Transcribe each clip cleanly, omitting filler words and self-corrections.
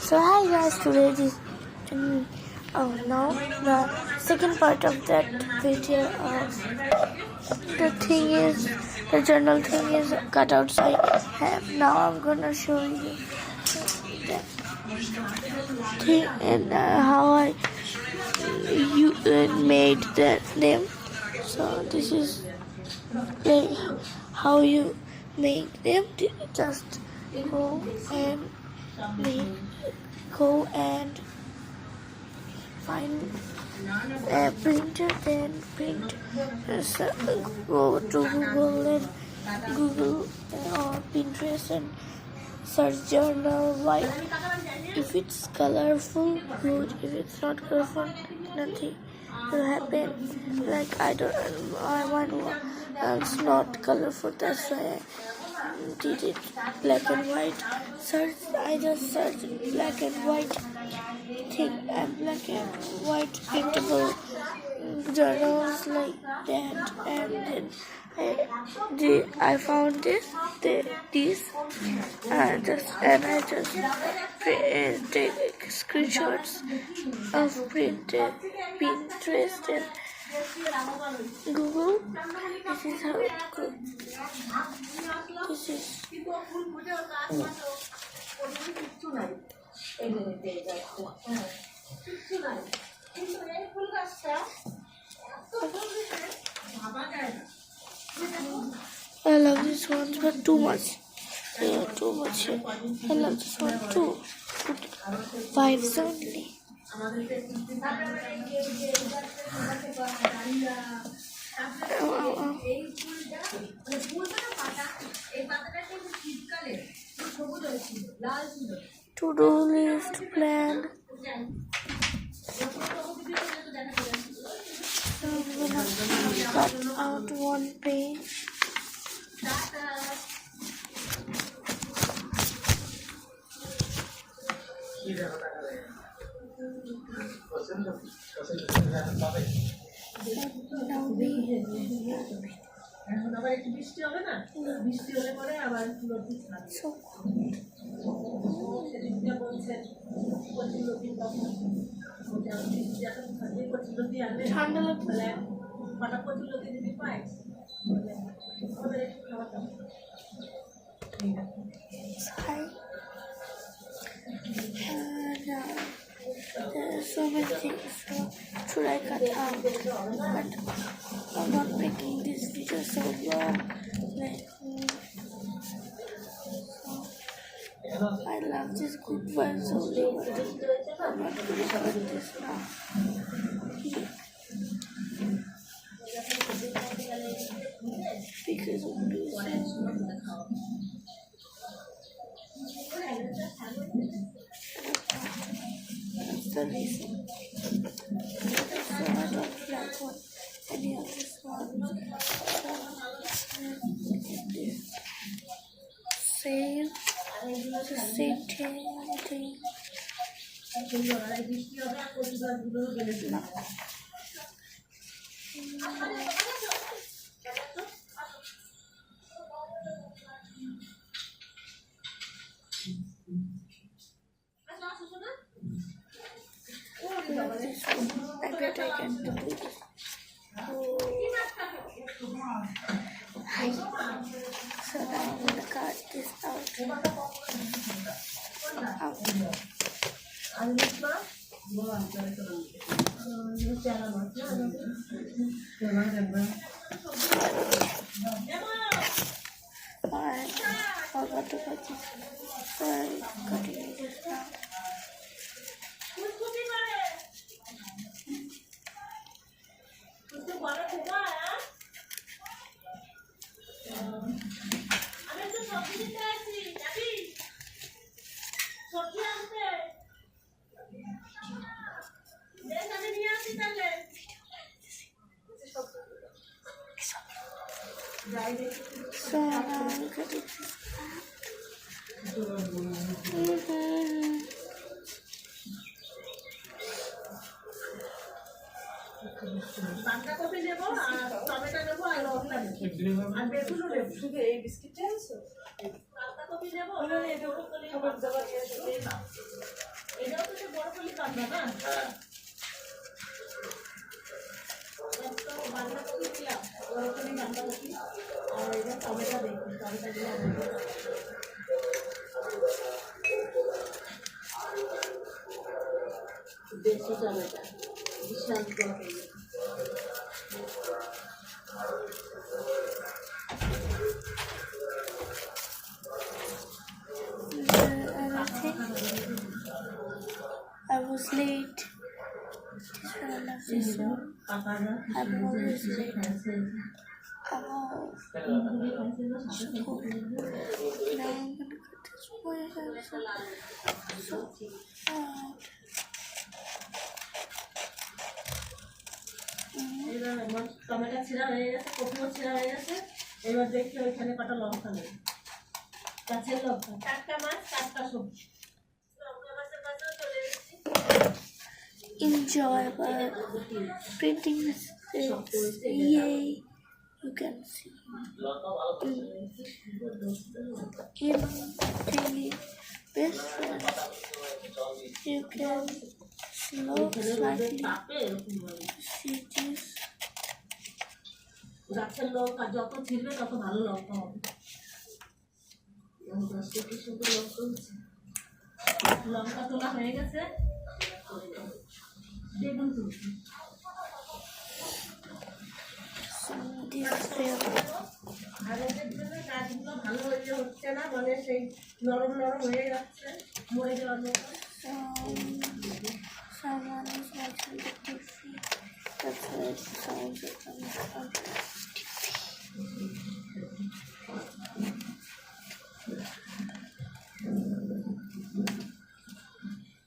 So hi guys, today this now the second part of that video of the thing is the journal thing is cut out. So I have now I'm gonna show you that thing and how I made them. So this is like how you make them. Just go and find a printer, then print. Go to Google or Pinterest and search journal white. If it's colorful, good. If it's not colorful, nothing will happen. Like I want it's not colorful. That's why I did it black and white. I just searched black and white thing and black and white printable journals like that, and then I found this and I just take screenshots of Pinterest and Google. This is how it goes. This is I love this one, but too much. Yeah, too much here. I love this one too. Vibes only. To-do list plan. So I'm gonna cut out one page. ঠান্ডা লাগছে there are so many things should I cut out, but I'm not making this video so long. I love this good vibes only, but I'm not going to cut this now. Because of this. That's the reason. So I don't like any of this one. Same. The same thing. I bet I can do this. So now I'm gonna cut this out. I forgot to cut this. So I'm cutting this now. So now I'm cutting this. বাঁধাকপি নেব আর tomato নেব আর লঙ্কা নেব আর বেগুনও নেব শুধু এই বিস্কিটটা আছে বাঁধাকপি নেব না এটা খাবার দাবার নিয়ে আসবে না দেশি টমেটো বিশাল বড়। I was late. I love this one. I'm always late. Oh. Now I'm gonna cut this way. So tomato ছিঁড়া হয়ে গেছে, কপিও ছিঁড়া হয়ে গেছে। এবার দেখি ওইখানে কটা লঙ্কা নেই, গাছের লঙ্কা, টাটকা মাছ, টাটকা সবজি। enjoy but printing mistakes. Yay! You can see in daily best friends. You can slow slightly. See this. গাছের লঙ্কা যত ছিঁড়বে তত ভালো লঙ্কা হবে। কি সুন্দর লঙ্কা হচ্ছে। লঙ্কা তোলা হয়ে গেছে, বেগুন তুলছি। ভারতের জন্য কাজগুলো ভালো হয়ে হচ্ছে না, মানে সেই নরম নরম হয়ে যাচ্ছে, মরে যাওয়ার মতো। Someone is watching the TV. That's why it sounds like on TV.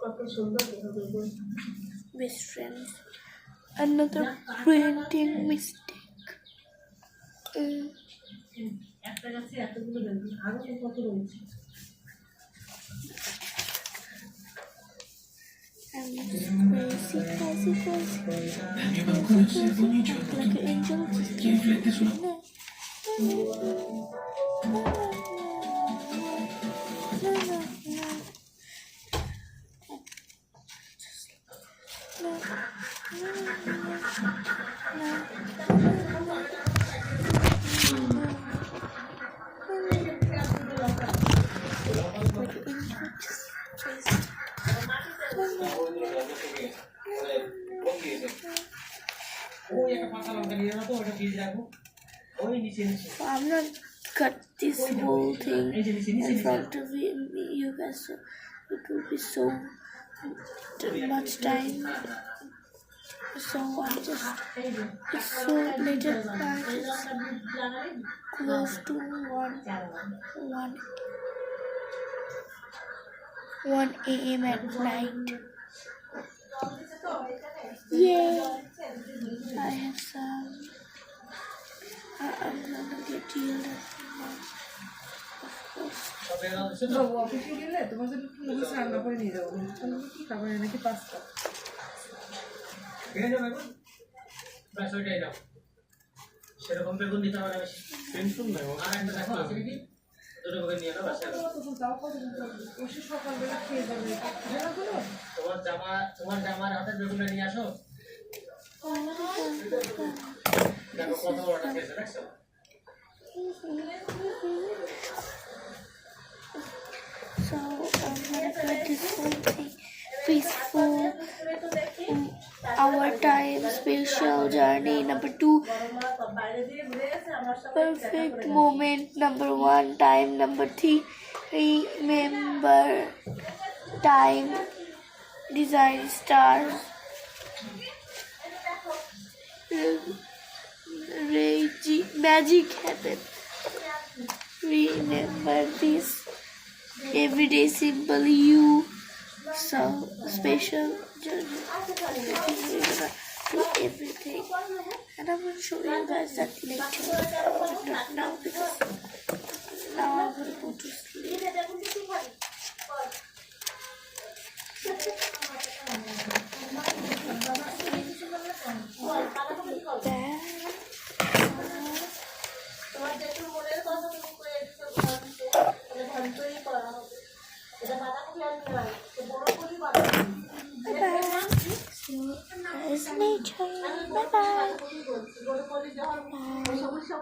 কত সুন্দর বেগুন। Best friends. Another printing mistake. একটা গাছে এতগুলো বেগুন, আরো কত রয়েছে। I'm crazy. Like an angel. So I'm not cut this whole thing in front of you guys, so it will be so much time. So I just, it's so late at night, it's close to 1 a.m. at night. Yay! I have some. I'm gonna get yelled at now. Of course. অফিসে গেলে তোমার জন্য একটু noodles রান্না করে নিয়ে যাবো। কি খাবার নাকি পাস্তা? সেরকম বেগুন দিতে হবে বেশি। টেনশন নাই, আর একটা দেখো আছে কি দুটো বেগুন নিয়ে নাও বাসায়। ওষুধ সকালবেলা খেয়ে যাবে। তোমার জামার হাতে বেগুন নিয়ে আসো। দেখো কত বড়টা খেয়েছে, দেখছো? So I'm gonna cut this whole thing peaceful. Our time, special journey. Number 2, perfect moment. Number 1, time. Number 3, remember time. Design stars. Magic happen. Remember this. Everyday simple you. So special journey. We're gonna do everything, and I'm gonna show you guys that later, but not now because now I'm gonna go to sleep. Bye. guys later. Bye bye. বলছি, বড় college যাওয়ার Bye. সমস্যা